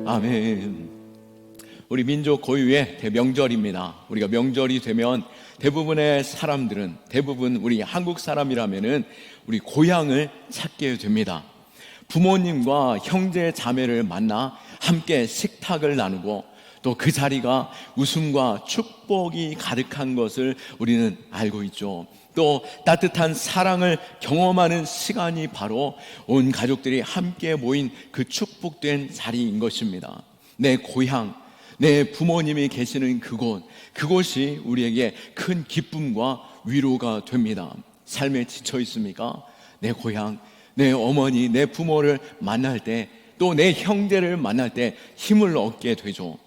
아멘. 우리 민족 고유의 대명절입니다. 우리가 명절이 되면 대부분의 사람들은, 대부분 우리 한국 사람이라면은 우리 고향을 찾게 됩니다. 부모님과 형제 자매를 만나 함께 식탁을 나누고 또 그 자리가 웃음과 축복이 가득한 것을 우리는 알고 있죠. 또 따뜻한 사랑을 경험하는 시간이 바로 온 가족들이 함께 모인 그 축복된 자리인 것입니다. 내 고향, 내 부모님이 계시는 그곳이 우리에게 큰 기쁨과 위로가 됩니다. 삶에 지쳐 있습니까? 내 고향, 내 어머니, 내 부모를 만날 때, 또 내 형제를 만날 때 힘을 얻게 되죠.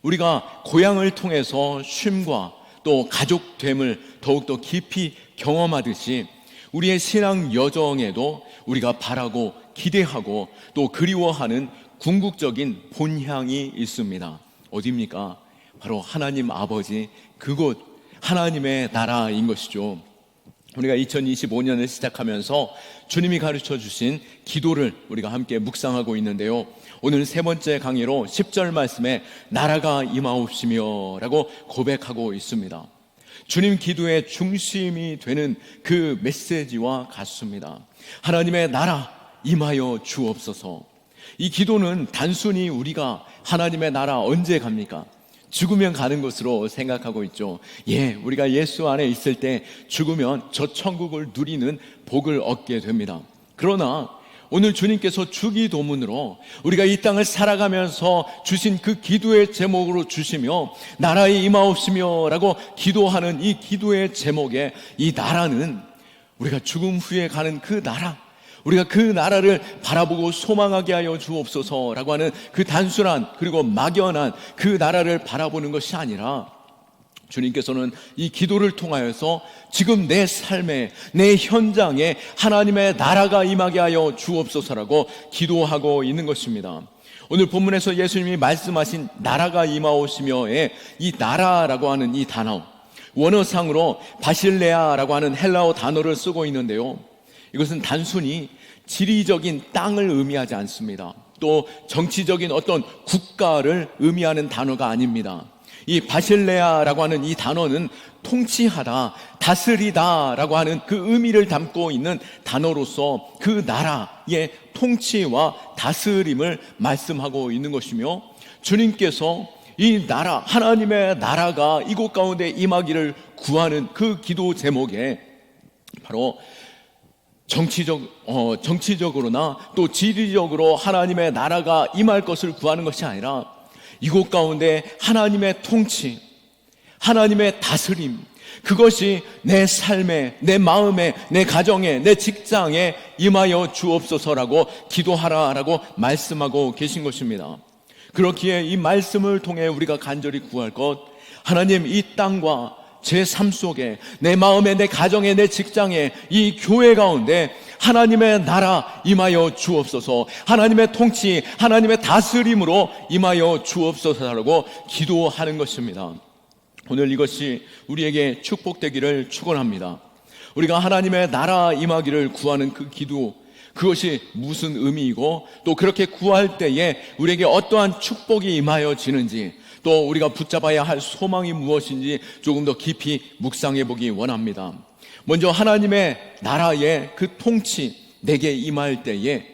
우리가 고향을 통해서 쉼과 또 가족됨을 더욱더 깊이 경험하듯이 우리의 신앙 여정에도 우리가 바라고 기대하고 또 그리워하는 궁극적인 본향이 있습니다. 어디입니까? 바로 하나님 아버지, 그곳 하나님의 나라인 것이죠. 우리가 2025년을 시작하면서 주님이 가르쳐 주신 기도를 우리가 함께 묵상하고 있는데요, 오늘 세 번째 강의로 10절 말씀에 나라가 임하옵시며 라고 고백하고 있습니다. 주님 기도의 중심이 되는 그 메시지와 같습니다. 하나님의 나라 임하여 주옵소서. 이 기도는 단순히 우리가 하나님의 나라 언제 갑니까? 죽으면 가는 것으로 생각하고 있죠. 우리가 예수 안에 있을 때 죽으면 저 천국을 누리는 복을 얻게 됩니다. 그러나 오늘 주님께서 주기도문으로 우리가 이 땅을 살아가면서 주신 그 기도의 제목으로 주시며 나라에 임하옵시며 라고 기도하는 이 기도의 제목에, 이 나라는 우리가 죽음 후에 가는 그 나라, 우리가 그 나라를 바라보고 소망하게 하여 주옵소서라고 하는 그 단순한 그리고 막연한 그 나라를 바라보는 것이 아니라, 주님께서는 이 기도를 통하여서 지금 내 삶에, 내 현장에 하나님의 나라가 임하게 하여 주옵소서라고 기도하고 있는 것입니다. 오늘 본문에서 예수님이 말씀하신 나라가 임하오시며의 이 나라라고 하는 이 단어, 원어상으로 바실레아라고 하는 헬라어 단어를 쓰고 있는데요, 이것은 단순히 지리적인 땅을 의미하지 않습니다. 또 정치적인 어떤 국가를 의미하는 단어가 아닙니다. 이 바실레아라고 하는 이 단어는 통치하다, 다스리다 라고 하는 그 의미를 담고 있는 단어로서 그 나라의 통치와 다스림을 말씀하고 있는 것이며, 주님께서 이 나라, 하나님의 나라가 이곳 가운데 임하기를 구하는 그 기도 제목에 바로 정치적으로나 또 지리적으로 하나님의 나라가 임할 것을 구하는 것이 아니라, 이곳 가운데 하나님의 통치, 하나님의 다스림, 그것이 내 삶에, 내 마음에, 내 가정에, 내 직장에 임하여 주옵소서라고 기도하라라고 말씀하고 계신 것입니다. 그렇기에 이 말씀을 통해 우리가 간절히 구할 것, 하나님 이 땅과 제 삶 속에, 내 마음에, 내 가정에, 내 직장에, 이 교회 가운데 하나님의 나라 임하여 주옵소서, 하나님의 통치, 하나님의 다스림으로 임하여 주옵소서라고 기도하는 것입니다. 오늘 이것이 우리에게 축복되기를 축원합니다. 우리가 하나님의 나라 임하기를 구하는 그 기도, 그것이 무슨 의미이고 또 그렇게 구할 때에 우리에게 어떠한 축복이 임하여지는지, 또 우리가 붙잡아야 할 소망이 무엇인지 조금 더 깊이 묵상해 보기 원합니다. 먼저 하나님의 나라의 그 통치 내게 임할 때에,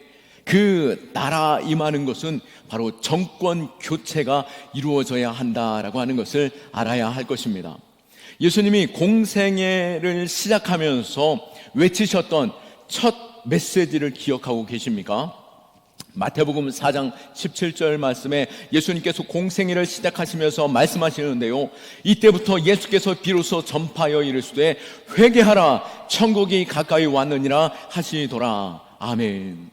그 나라 임하는 것은 바로 정권 교체가 이루어져야 한다라고 하는 것을 알아야 할 것입니다. 예수님이 공생애를 시작하면서 외치셨던 첫 메시지를 기억하고 계십니까? 마태복음 4장 17절 말씀에 예수님께서 공생애를 시작하시면서 말씀하시는데요, 이때부터 예수께서 비로소 전파하여 이르시되 회개하라, 천국이 가까이 왔느니라 하시더라. 아멘.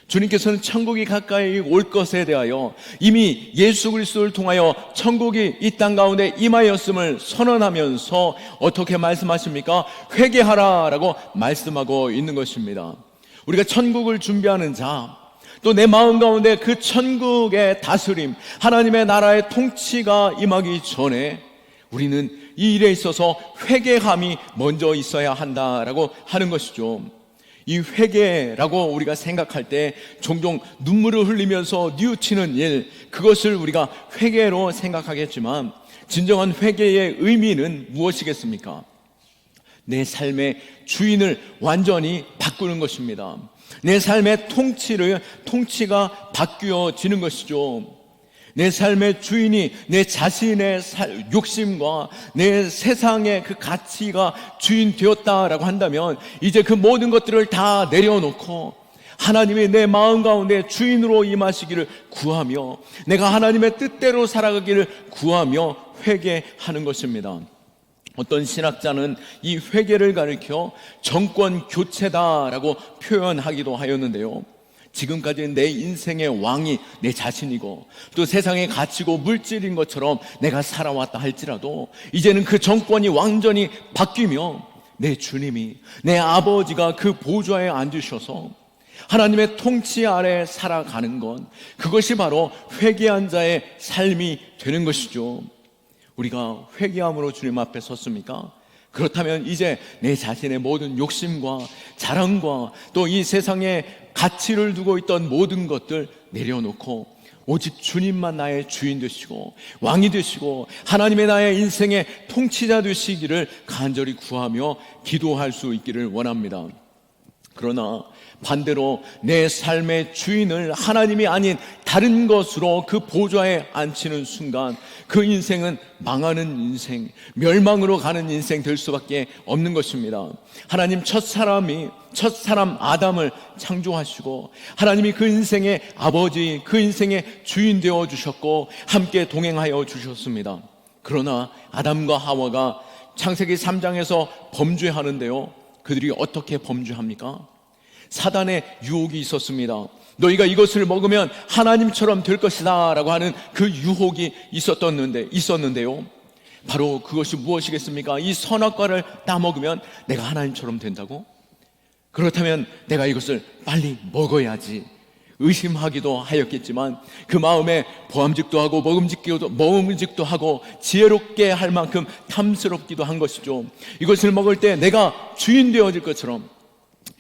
주님께서는 천국이 가까이 올 것에 대하여 이미 예수 그리스도를 통하여 천국이 이 땅 가운데 임하였음을 선언하면서 어떻게 말씀하십니까? 회개하라라고 말씀하고 있는 것입니다. 우리가 천국을 준비하는 자, 또 내 마음 가운데 그 천국의 다스림, 하나님의 나라의 통치가 임하기 전에 우리는 이 일에 있어서 회개함이 먼저 있어야 한다라고 하는 것이죠. 이 회개라고 우리가 생각할 때 종종 눈물을 흘리면서 뉘우치는 일, 그것을 우리가 회개로 생각하겠지만 진정한 회개의 의미는 무엇이겠습니까? 내 삶의 주인을 완전히 바꾸는 것입니다. 내 삶의 통치가 바뀌어지는 것이죠. 내 삶의 주인이 내 자신의 욕심과 내 세상의 그 가치가 주인 되었다라고 한다면 이제 그 모든 것들을 다 내려놓고 하나님이 내 마음 가운데 주인으로 임하시기를 구하며 내가 하나님의 뜻대로 살아가기를 구하며 회개하는 것입니다. 어떤 신학자는 이 회개를 가리켜 정권 교체다라고 표현하기도 하였는데요. 지금까지 내 인생의 왕이 내 자신이고 또 세상의 가치고 물질인 것처럼 내가 살아왔다 할지라도 이제는 그 정권이 완전히 바뀌며 내 주님이, 내 아버지가 그 보좌에 앉으셔서 하나님의 통치 아래 살아가는 것, 그것이 바로 회개한 자의 삶이 되는 것이죠. 우리가 회개함으로 주님 앞에 섰습니까? 그렇다면 이제 내 자신의 모든 욕심과 자랑과 또 이 세상에 가치를 두고 있던 모든 것들 내려놓고 오직 주님만 나의 주인 되시고 왕이 되시고 하나님의 나의 인생의 통치자 되시기를 간절히 구하며 기도할 수 있기를 원합니다. 그러나 반대로 내 삶의 주인을 하나님이 아닌 다른 것으로 그 보좌에 앉히는 순간 그 인생은 망하는 인생, 멸망으로 가는 인생 될 수밖에 없는 것입니다. 하나님 첫사람 아담을 창조하시고 하나님이 그 인생의 아버지, 그 인생의 주인 되어 주셨고 함께 동행하여 주셨습니다. 그러나 아담과 하와가 창세기 3장에서 범죄하는데요, 그들이 어떻게 범죄합니까? 사단의 유혹이 있었습니다. 너희가 이것을 먹으면 하나님처럼 될 것이다 라고 하는 그 유혹이 있었는데요, 바로 그것이 무엇이겠습니까? 이 선악과를 따먹으면 내가 하나님처럼 된다고? 그렇다면 내가 이것을 빨리 먹어야지 의심하기도 하였겠지만 그 마음에 보암직도 하고 먹음직도 하고 지혜롭게 할 만큼 탐스럽기도 한 것이죠. 이것을 먹을 때 내가 주인 되어질 것처럼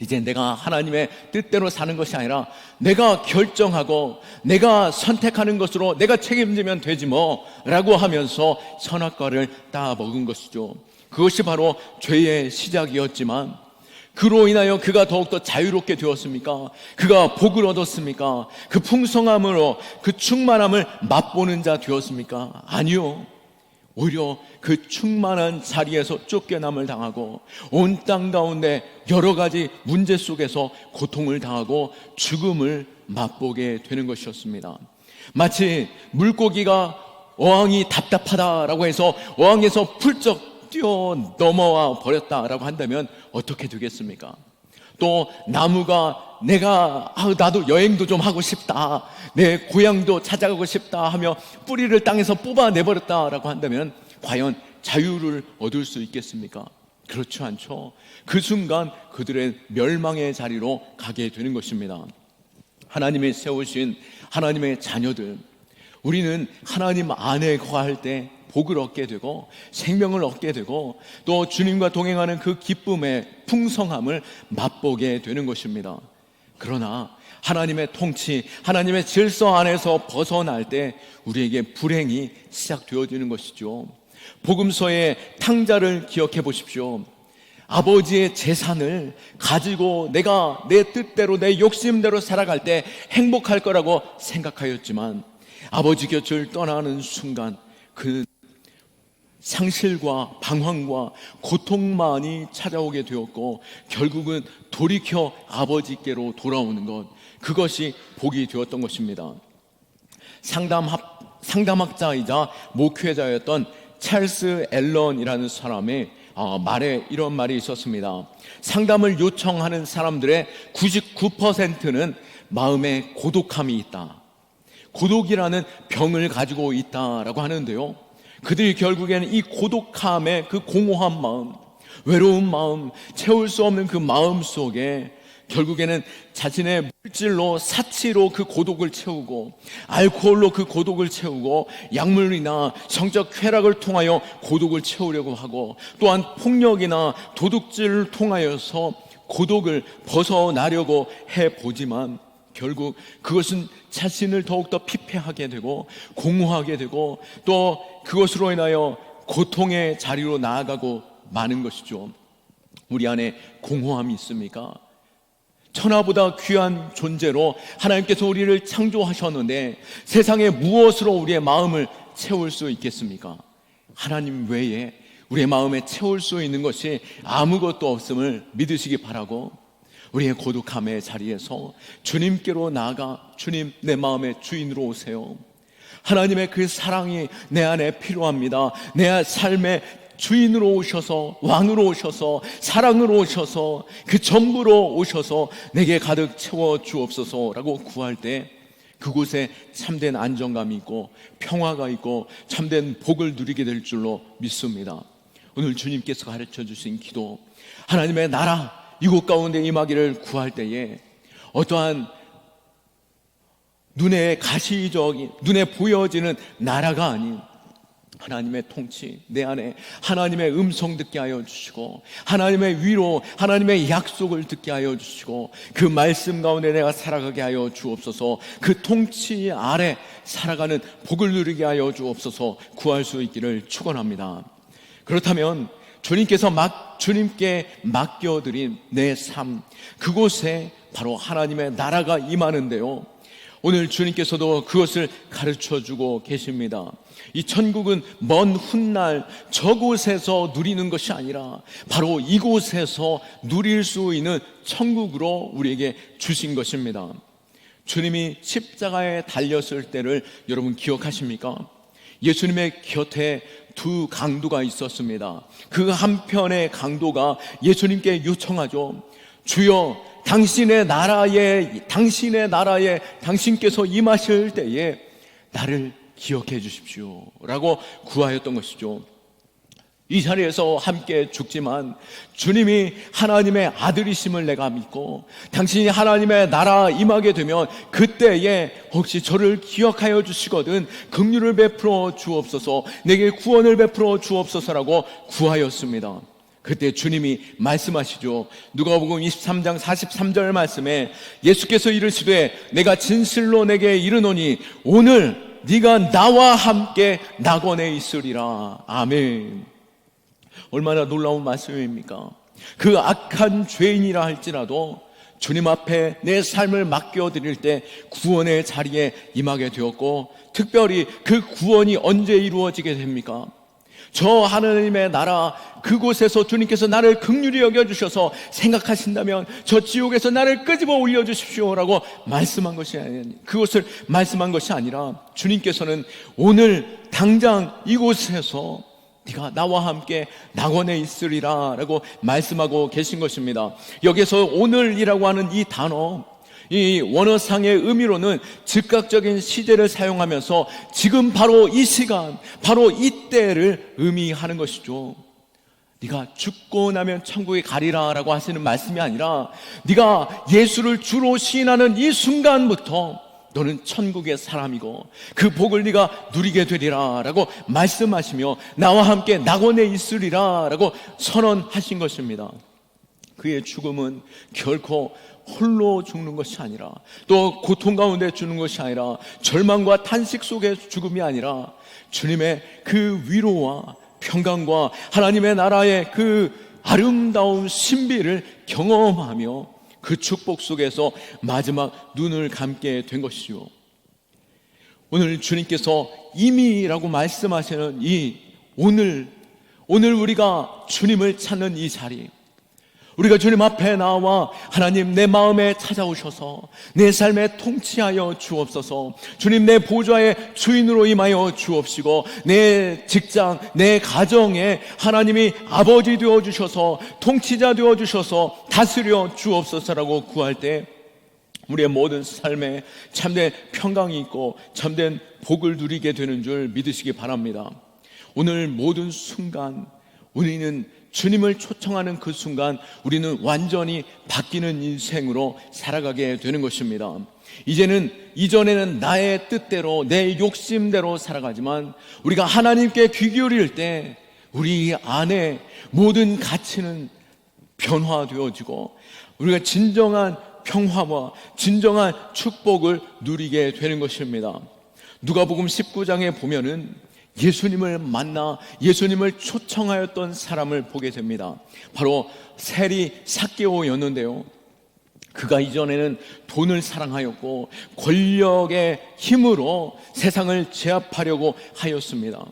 이제 내가 하나님의 뜻대로 사는 것이 아니라 내가 결정하고 내가 선택하는 것으로 내가 책임지면 되지 뭐 라고 하면서 선악과를 따 먹은 것이죠. 그것이 바로 죄의 시작이었지만 그로 인하여 그가 더욱더 자유롭게 되었습니까? 그가 복을 얻었습니까? 그 풍성함으로 그 충만함을 맛보는 자 되었습니까? 아니요. 오히려 그 충만한 자리에서 쫓겨남을 당하고 온 땅 가운데 여러 가지 문제 속에서 고통을 당하고 죽음을 맛보게 되는 것이었습니다. 마치 물고기가 어항이 답답하다라고 해서 어항에서 훌쩍 뛰어 넘어와 버렸다라고 한다면 어떻게 되겠습니까? 또 나무가 나도 여행도 좀 하고 싶다, 내 고향도 찾아가고 싶다 하며 뿌리를 땅에서 뽑아내버렸다라고 한다면 과연 자유를 얻을 수 있겠습니까? 그렇지 않죠. 그 순간 그들의 멸망의 자리로 가게 되는 것입니다. 하나님이 세우신 하나님의 자녀들, 우리는 하나님 안에 거할 때 복을 얻게 되고 생명을 얻게 되고 또 주님과 동행하는 그 기쁨의 풍성함을 맛보게 되는 것입니다. 그러나 하나님의 통치, 하나님의 질서 안에서 벗어날 때 우리에게 불행이 시작되어지는 것이죠. 복음서의 탕자를 기억해 보십시오. 아버지의 재산을 가지고 내가 내 뜻대로 내 욕심대로 살아갈 때 행복할 거라고 생각하였지만 아버지 곁을 떠나는 순간 그 상실과 방황과 고통만이 찾아오게 되었고 결국은 돌이켜 아버지께로 돌아오는 것, 그것이 복이 되었던 것입니다. 상담학자이자 목회자였던 찰스 앨런이라는 사람의 말에 이런 말이 있었습니다. 상담을 요청하는 사람들의 99%는 마음에 고독함이 있다, 고독이라는 병을 가지고 있다라고 하는데요, 그들이 결국에는 이 고독함의 그 공허한 마음, 외로운 마음, 채울 수 없는 그 마음 속에 결국에는 자신의 물질로, 사치로 그 고독을 채우고 알코올로 그 고독을 채우고 약물이나 성적 쾌락을 통하여 고독을 채우려고 하고 또한 폭력이나 도둑질을 통하여서 고독을 벗어나려고 해보지만 결국 그것은 자신을 더욱더 피폐하게 되고 공허하게 되고 또 그것으로 인하여 고통의 자리로 나아가고 마는 것이죠. 우리 안에 공허함이 있습니까? 천하보다 귀한 존재로 하나님께서 우리를 창조하셨는데 세상에 무엇으로 우리의 마음을 채울 수 있겠습니까? 하나님 외에 우리의 마음에 채울 수 있는 것이 아무것도 없음을 믿으시기 바라고, 우리의 고독함의 자리에서 주님께로 나아가 주님, 내 마음의 주인으로 오세요. 하나님의 그 사랑이 내 안에 필요합니다. 내 삶의 주인으로 오셔서, 왕으로 오셔서, 사랑으로 오셔서, 그 전부로 오셔서 내게 가득 채워 주옵소서라고 구할 때 그곳에 참된 안정감이 있고 평화가 있고 참된 복을 누리게 될 줄로 믿습니다. 오늘 주님께서 가르쳐 주신 기도, 하나님의 나라 이곳 가운데 임하기를 구할 때에 어떠한 눈에 가시적인, 눈에 보여지는 나라가 아닌 하나님의 통치, 내 안에 하나님의 음성 듣게 하여 주시고 하나님의 위로, 하나님의 약속을 듣게 하여 주시고 그 말씀 가운데 내가 살아가게 하여 주옵소서. 그 통치 아래 살아가는 복을 누리게 하여 주옵소서. 구할 수 있기를 축원합니다. 그렇다면 주님께 맡겨드린 내 삶, 그곳에 바로 하나님의 나라가 임하는데요, 오늘 주님께서도 그것을 가르쳐주고 계십니다. 이 천국은 먼 훗날 저곳에서 누리는 것이 아니라 바로 이곳에서 누릴 수 있는 천국으로 우리에게 주신 것입니다. 주님이 십자가에 달렸을 때를 여러분 기억하십니까? 예수님의 곁에 두 강도가 있었습니다. 그 한편의 강도가 예수님께 요청하죠. 주여, 당신의 나라에 당신께서 임하실 때에 나를 기억해 주십시오 라고 구하였던 것이죠. 이 자리에서 함께 죽지만 주님이 하나님의 아들이심을 내가 믿고 당신이 하나님의 나라 임하게 되면 그때에 혹시 저를 기억하여 주시거든 긍휼을 베풀어 주옵소서, 내게 구원을 베풀어 주옵소서라고 구하였습니다. 그때 주님이 말씀하시죠. 누가복음 23장 43절 말씀에 예수께서 이르시되 내가 진실로 내게 이르노니 오늘 네가 나와 함께 낙원에 있으리라. 아멘. 얼마나 놀라운 말씀입니까? 그 악한 죄인이라 할지라도 주님 앞에 내 삶을 맡겨드릴 때 구원의 자리에 임하게 되었고, 특별히 그 구원이 언제 이루어지게 됩니까? 저 하나님의 나라 그곳에서 주님께서 나를 긍휼히 여겨주셔서 생각하신다면 저 지옥에서 나를 끄집어 올려주십시오라고 말씀한 것이 아니라, 그것을 말씀한 것이 아니라 주님께서는 오늘 당장 이곳에서 네가 나와 함께 낙원에 있으리라 라고 말씀하고 계신 것입니다. 여기서 오늘이라고 하는 이 단어, 이 원어상의 의미로는 즉각적인 시제를 사용하면서 지금 바로 이 시간, 바로 이때를 의미하는 것이죠. 네가 죽고 나면 천국에 가리라 라고 하시는 말씀이 아니라 네가 예수를 주로 시인하는 이 순간부터 너는 천국의 사람이고 그 복을 네가 누리게 되리라 라고 말씀하시며 나와 함께 낙원에 있으리라 라고 선언하신 것입니다. 그의 죽음은 결코 홀로 죽는 것이 아니라 또 고통 가운데 죽는 것이 아니라 절망과 탄식 속의 죽음이 아니라 주님의 그 위로와 평강과 하나님의 나라의 그 아름다운 신비를 경험하며 그 축복 속에서 마지막 눈을 감게 된 것이죠. 오늘 주님께서 이미라고 말씀하시는 이 오늘 우리가 주님을 찾는 이 자리, 우리가 주님 앞에 나와 하나님 내 마음에 찾아오셔서 내 삶에 통치하여 주옵소서, 주님 내 보좌의 주인으로 임하여 주옵시고 내 직장, 내 가정에 하나님이 아버지 되어주셔서 통치자 되어주셔서 다스려 주옵소서라고 구할 때 우리의 모든 삶에 참된 평강이 있고 참된 복을 누리게 되는 줄 믿으시기 바랍니다. 오늘 모든 순간 우리는 주님을 초청하는 그 순간 우리는 완전히 바뀌는 인생으로 살아가게 되는 것입니다. 이전에는 나의 뜻대로 내 욕심대로 살아가지만 우리가 하나님께 귀 기울일 때 우리 안에 모든 가치는 변화되어지고 우리가 진정한 평화와 진정한 축복을 누리게 되는 것입니다. 누가복음 19장에 보면은 예수님을 만나 예수님을 초청하였던 사람을 보게 됩니다. 바로 세리 삭개오였는데요, 그가 이전에는 돈을 사랑하였고 권력의 힘으로 세상을 제압하려고 하였습니다.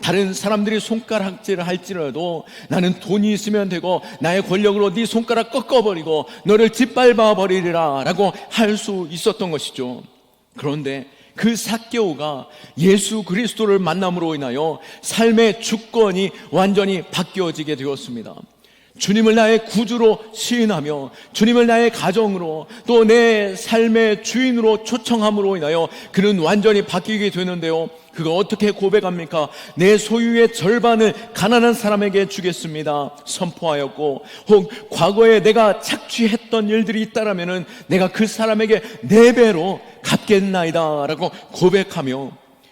다른 사람들이 손가락질을 할지라도 나는 돈이 있으면 되고 나의 권력으로 네 손가락 꺾어버리고 너를 짓밟아 버리리라 라고 할 수 있었던 것이죠. 그런데 그 삭개오가 예수 그리스도를 만남으로 인하여 삶의 주권이 완전히 바뀌어지게 되었습니다. 주님을 나의 구주로 시인하며 주님을 나의 가정으로 또 내 삶의 주인으로 초청함으로 인하여 그는 완전히 바뀌게 되는데요, 그가 어떻게 고백합니까? 내 소유의 절반을 가난한 사람에게 주겠습니다 선포하였고, 혹 과거에 내가 착취했던 일들이 있다라면은 내가 그 사람에게 4배로 갚겠나이다 라고 고백하며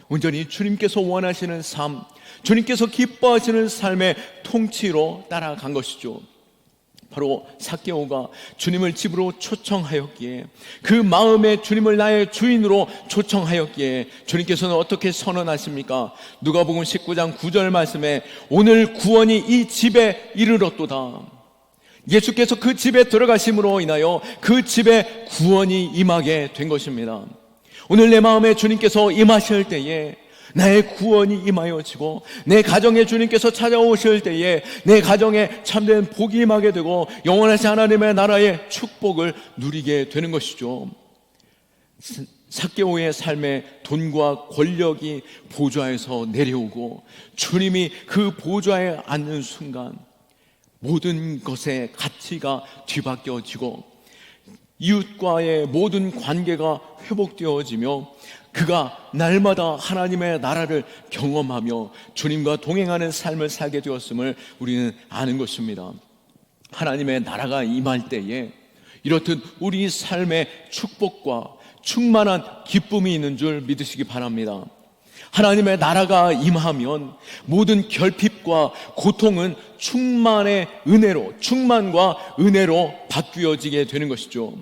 온전히 주님께서 원하시는 삶, 주님께서 기뻐하시는 삶의 통치로 따라간 것이죠. 바로 삭개오가 주님을 집으로 초청하였기에, 그 마음에 주님을 나의 주인으로 초청하였기에 주님께서는 어떻게 선언하십니까? 누가복음 19장 9절 말씀에 오늘 구원이 이 집에 이르렀도다. 예수께서 그 집에 들어가심으로 인하여 그 집에 구원이 임하게 된 것입니다. 오늘 내 마음에 주님께서 임하실 때에 나의 구원이 임하여지고, 내 가정에 주님께서 찾아오실 때에 내 가정에 참된 복이 임하게 되고 영원하신 하나님의 나라의 축복을 누리게 되는 것이죠. 삭개오의 삶에 돈과 권력이 보좌에서 내려오고 주님이 그 보좌에 앉는 순간 모든 것의 가치가 뒤바뀌어지고 이웃과의 모든 관계가 회복되어지며 그가 날마다 하나님의 나라를 경험하며 주님과 동행하는 삶을 살게 되었음을 우리는 아는 것입니다. 하나님의 나라가 임할 때에 이렇듯 우리 삶에 축복과 충만한 기쁨이 있는 줄 믿으시기 바랍니다. 하나님의 나라가 임하면 모든 결핍과 고통은 충만의 은혜로, 충만과 은혜로 바뀌어지게 되는 것이죠.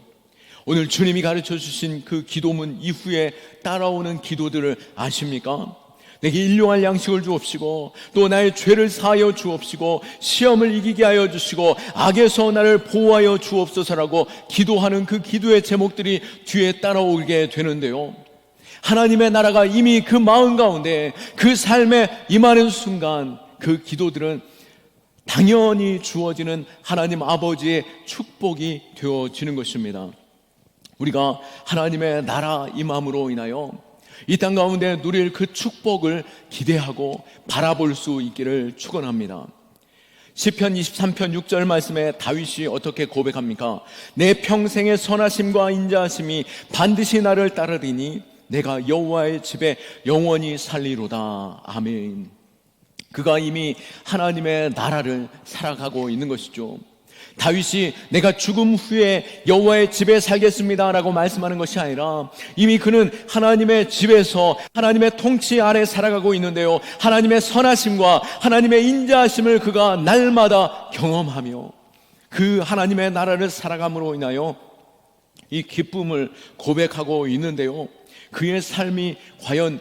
오늘 주님이 가르쳐 주신 그 기도문 이후에 따라오는 기도들을 아십니까? 내게 일용할 양식을 주옵시고 또 나의 죄를 사하여 주옵시고 시험을 이기게 하여 주시고 악에서 나를 보호하여 주옵소서라고 기도하는 그 기도의 제목들이 뒤에 따라오게 되는데요, 하나님의 나라가 이미 그 마음 가운데 그 삶에 임하는 순간 그 기도들은 당연히 주어지는 하나님 아버지의 축복이 되어지는 것입니다. 우리가 하나님의 나라 임함으로 인하여 이 땅 가운데 누릴 그 축복을 기대하고 바라볼 수 있기를 축원합니다. 시편 23편 6절 말씀에 다윗이 어떻게 고백합니까? 내 평생의 선하심과 인자하심이 반드시 나를 따르리니 내가 여호와의 집에 영원히 살리로다. 아멘. 그가 이미 하나님의 나라를 살아가고 있는 것이죠. 다윗이 내가 죽음 후에 여호와의 집에 살겠습니다 라고 말씀하는 것이 아니라 이미 그는 하나님의 집에서 하나님의 통치 아래 살아가고 있는데요, 하나님의 선하심과 하나님의 인자하심을 그가 날마다 경험하며 그 하나님의 나라를 살아감으로 인하여 이 기쁨을 고백하고 있는데요, 그의 삶이 과연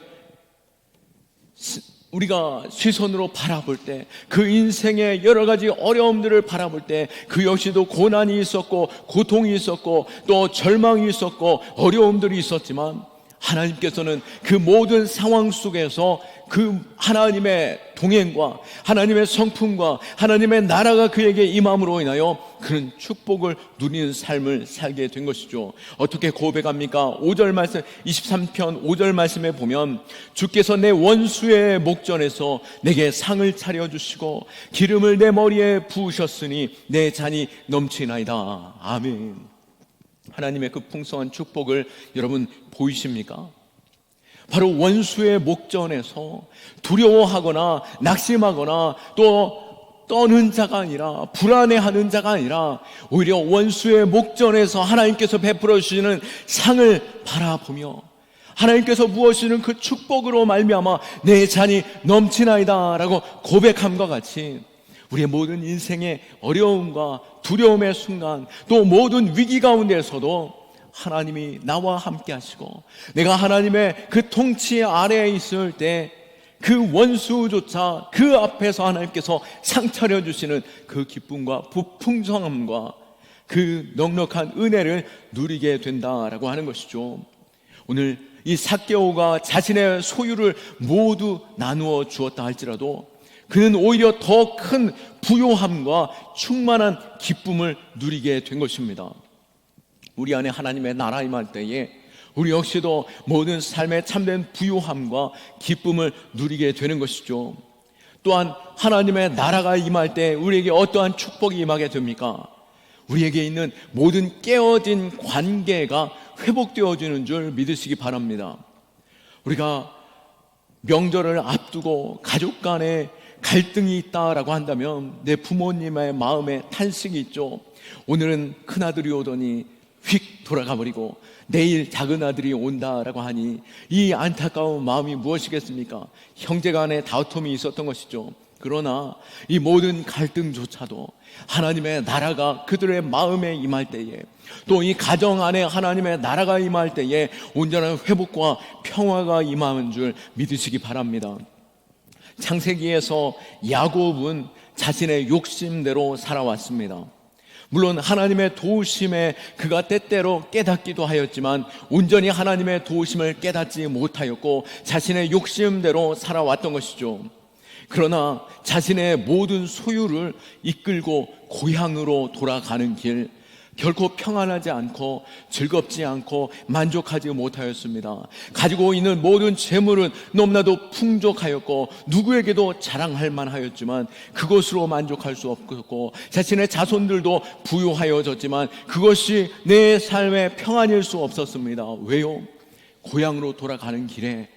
우리가 시선으로 바라볼 때, 그 인생의 여러 가지 어려움들을 바라볼 때 그 역시도 고난이 있었고 고통이 있었고 또 절망이 있었고 어려움들이 있었지만 하나님께서는 그 모든 상황 속에서 그 하나님의 동행과 하나님의 성품과 하나님의 나라가 그에게 임함으로 인하여 그는 축복을 누리는 삶을 살게 된 것이죠. 어떻게 고백합니까? 5절 말씀, 23편 5절 말씀에 보면 주께서 내 원수의 목전에서 내게 상을 차려주시고 기름을 내 머리에 부으셨으니 내 잔이 넘치나이다. 아멘. 하나님의 그 풍성한 축복을 여러분 보이십니까? 바로 원수의 목전에서 두려워하거나 낙심하거나 또 떠는 자가 아니라 불안해하는 자가 아니라 오히려 원수의 목전에서 하나님께서 베풀어 주시는 상을 바라보며 하나님께서 부어주시는 그 축복으로 말미암아 내 잔이 넘치나이다 라고 고백함과 같이 우리의 모든 인생의 어려움과 두려움의 순간, 또 모든 위기 가운데서도 하나님이 나와 함께 하시고, 내가 하나님의 그 통치 아래에 있을 때 그 원수조차 그 앞에서 하나님께서 상차려 주시는 그 기쁨과 부풍성함과 그 넉넉한 은혜를 누리게 된다라고 하는 것이죠. 오늘 이 삭개오가 자신의 소유를 모두 나누어 주었다 할지라도 그는 오히려 더 큰 부요함과 충만한 기쁨을 누리게 된 것입니다. 우리 안에 하나님의 나라 임할 때에 우리 역시도 모든 삶의 참된 부요함과 기쁨을 누리게 되는 것이죠. 또한 하나님의 나라가 임할 때 우리에게 어떠한 축복이 임하게 됩니까? 우리에게 있는 모든 깨어진 관계가 회복되어지는 줄 믿으시기 바랍니다. 우리가 명절을 앞두고 가족 간에 갈등이 있다라고 한다면 내 부모님의 마음에 탄식이 있죠. 오늘은 큰아들이 오더니 휙 돌아가 버리고 내일 작은아들이 온다라고 하니 이 안타까운 마음이 무엇이겠습니까? 형제 간에 다툼이 있었던 것이죠. 그러나 이 모든 갈등조차도 하나님의 나라가 그들의 마음에 임할 때에, 또 이 가정 안에 하나님의 나라가 임할 때에 온전한 회복과 평화가 임하는 줄 믿으시기 바랍니다. 창세기에서 야곱은 자신의 욕심대로 살아왔습니다. 물론 하나님의 도우심에 그가 때때로 깨닫기도 하였지만 온전히 하나님의 도우심을 깨닫지 못하였고 자신의 욕심대로 살아왔던 것이죠. 그러나 자신의 모든 소유를 이끌고 고향으로 돌아가는 길, 결코 평안하지 않고 즐겁지 않고 만족하지 못하였습니다. 가지고 있는 모든 재물은 너무나도 풍족하였고 누구에게도 자랑할 만하였지만 그것으로 만족할 수 없었고, 자신의 자손들도 부유하여졌지만 그것이 내 삶의 평안일 수 없었습니다. 왜요? 고향으로 돌아가는 길에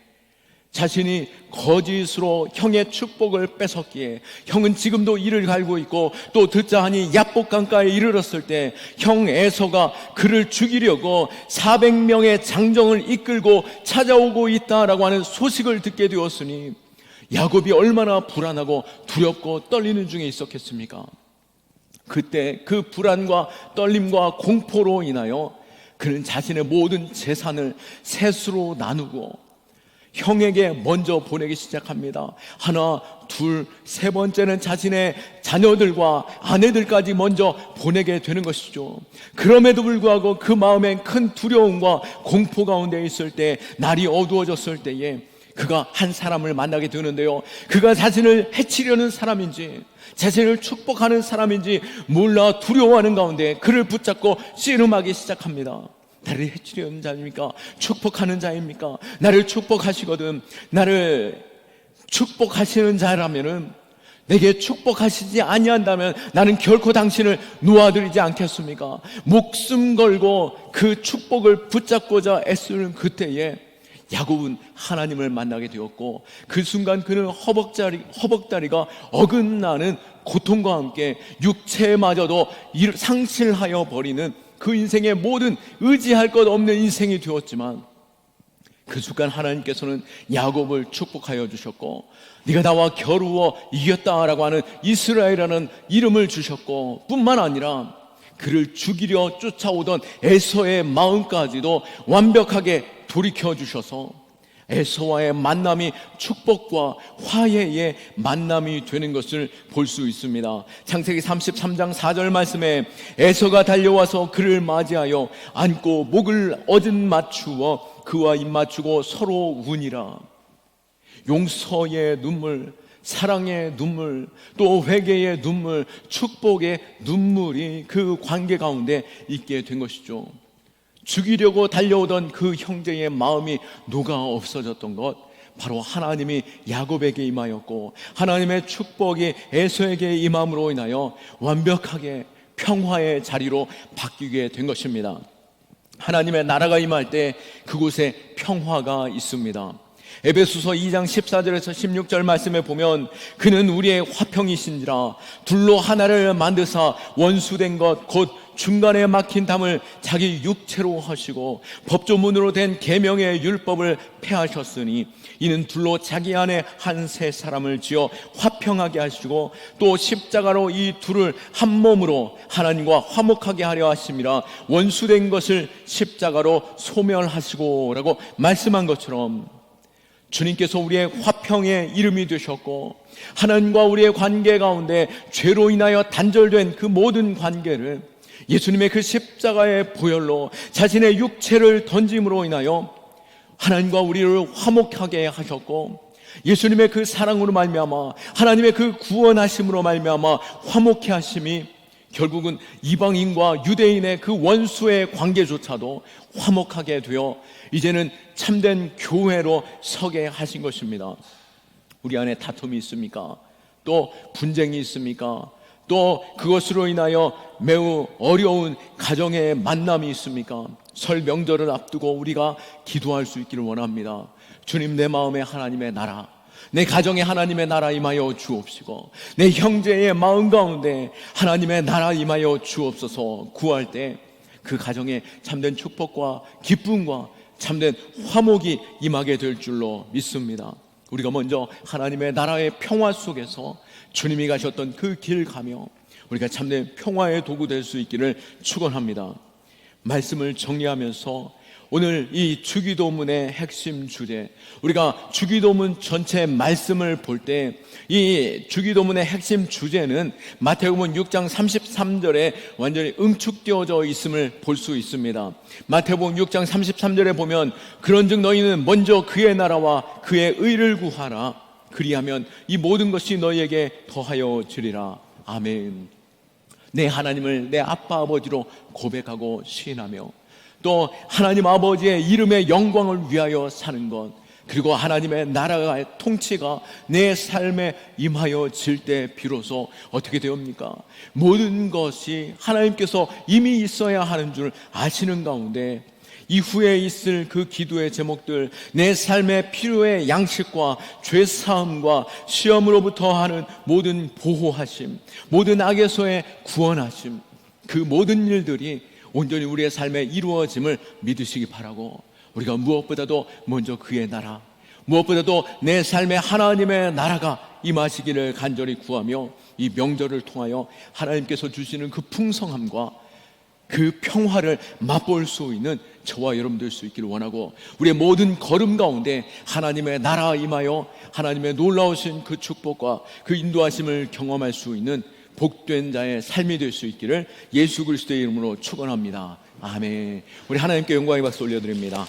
자신이 거짓으로 형의 축복을 뺏었기에, 형은 지금도 이를 갈고 있고 또 듣자 하니 야복강가에 이르렀을 때 형 에서가 그를 죽이려고 400명의 장정을 이끌고 찾아오고 있다라고 하는 소식을 듣게 되었으니 야곱이 얼마나 불안하고 두렵고 떨리는 중에 있었겠습니까? 그때 그 불안과 떨림과 공포로 인하여 그는 자신의 모든 재산을 셋으로 나누고 형에게 먼저 보내기 시작합니다. 하나, 둘, 세 번째는 자신의 자녀들과 아내들까지 먼저 보내게 되는 것이죠. 그럼에도 불구하고 그 마음엔 큰 두려움과 공포 가운데 있을 때, 날이 어두워졌을 때에 그가 한 사람을 만나게 되는데요, 그가 자신을 해치려는 사람인지 자신을 축복하는 사람인지 몰라 두려워하는 가운데 그를 붙잡고 씨름하기 시작합니다. 나를 해치려는 자입니까? 축복하는 자입니까? 나를 축복하시거든, 나를 축복하시는 자라면은, 내게 축복하시지 아니한다면 나는 결코 당신을 놓아드리지 않겠습니까? 목숨 걸고 그 축복을 붙잡고자 애쓰는 그때에 야곱은 하나님을 만나게 되었고, 그 순간 그는 허벅다리가 어긋나는 고통과 함께 육체마저도 상실하여 버리는 그 인생의 모든 의지할 것 없는 인생이 되었지만, 그 순간 하나님께서는 야곱을 축복하여 주셨고, 네가 나와 겨루어 이겼다라고 하는 이스라엘이라는 이름을 주셨고, 뿐만 아니라 그를 죽이려 쫓아오던 에서의 마음까지도 완벽하게 돌이켜 주셔서 에서와의 만남이 축복과 화해의 만남이 되는 것을 볼 수 있습니다. 창세기 33장 4절 말씀에 에서가 달려와서 그를 맞이하여 안고 목을 얻은맞추어 그와 입맞추고 서로 우니라. 용서의 눈물, 사랑의 눈물, 또 회개의 눈물, 축복의 눈물이 그 관계 가운데 있게 된 것이죠. 죽이려고 달려오던 그 형제의 마음이 녹아 없어졌던 것, 바로 하나님이 야곱에게 임하였고 하나님의 축복이 에서에게 임함으로 인하여 완벽하게 평화의 자리로 바뀌게 된 것입니다. 하나님의 나라가 임할 때 그곳에 평화가 있습니다. 에베소서 2장 14절에서 16절 말씀에 보면 그는 우리의 화평이신지라 둘로 하나를 만드사 원수된 것 곧 중간에 막힌 담을 자기 육체로 하시고 법조문으로 된 계명의 율법을 폐하셨으니 이는 둘로 자기 안에 한 새 사람을 지어 화평하게 하시고 또 십자가로 이 둘을 한 몸으로 하나님과 화목하게 하려 하심이라 원수된 것을 십자가로 소멸하시고 라고 말씀한 것처럼 주님께서 우리의 화평의 이름이 되셨고 하나님과 우리의 관계 가운데 죄로 인하여 단절된 그 모든 관계를 예수님의 그 십자가의 보혈로 자신의 육체를 던짐으로 인하여 하나님과 우리를 화목하게 하셨고 예수님의 그 사랑으로 말미암아 하나님의 그 구원하심으로 말미암아 화목케 하심이 결국은 이방인과 유대인의 그 원수의 관계조차도 화목하게 되어 이제는 참된 교회로 서게 하신 것입니다. 우리 안에 다툼이 있습니까? 또 분쟁이 있습니까? 또 그것으로 인하여 매우 어려운 가정의 만남이 있습니까? 설 명절을 앞두고 우리가 기도할 수 있기를 원합니다. 주님, 내 마음에 하나님의 나라, 내 가정에 하나님의 나라 임하여 주옵시고 내 형제의 마음 가운데 하나님의 나라 임하여 주옵소서. 구할 때 그 가정에 참된 축복과 기쁨과 참된 화목이 임하게 될 줄로 믿습니다. 우리가 먼저 하나님의 나라의 평화 속에서 주님이 가셨던 그 길 가며 우리가 참된 평화의 도구 될 수 있기를 축원합니다. 말씀을 정리하면서 오늘 이 주기도문의 핵심 주제, 우리가 주기도문 전체 말씀을 볼 때 이 주기도문의 핵심 주제는 마태복음 6장 33절에 완전히 응축되어져 있음을 볼 수 있습니다. 마태복음 6장 33절에 보면 그런즉 너희는 먼저 그의 나라와 그의 의를 구하라. 그리하면 이 모든 것이 너희에게 더하여 주리라. 아멘. 내 하나님을 내 아빠 아버지로 고백하고 시인하며 또 하나님 아버지의 이름의 영광을 위하여 사는 것, 그리고 하나님의 나라의 통치가 내 삶에 임하여 질 때 비로소 어떻게 되옵니까? 모든 것이 하나님께서 이미 있어야 하는 줄 아시는 가운데 이후에 있을 그 기도의 제목들, 내 삶의 필요의 양식과 죄사함과 시험으로부터 하는 모든 보호하심, 모든 악에서의 구원하심, 그 모든 일들이 온전히 우리의 삶에 이루어짐을 믿으시기 바라고, 우리가 무엇보다도 먼저 그의 나라, 무엇보다도 내 삶에 하나님의 나라가 임하시기를 간절히 구하며 이 명절을 통하여 하나님께서 주시는 그 풍성함과 그 평화를 맛볼 수 있는 저와 여러분 될 수 있기를 원하고, 우리의 모든 걸음 가운데 하나님의 나라 임하여 하나님의 놀라우신 그 축복과 그 인도하심을 경험할 수 있는 복된 자의 삶이 될 수 있기를 예수 그리스도의 이름으로 축원합니다. 아멘. 우리 하나님께 영광의 박수 올려드립니다.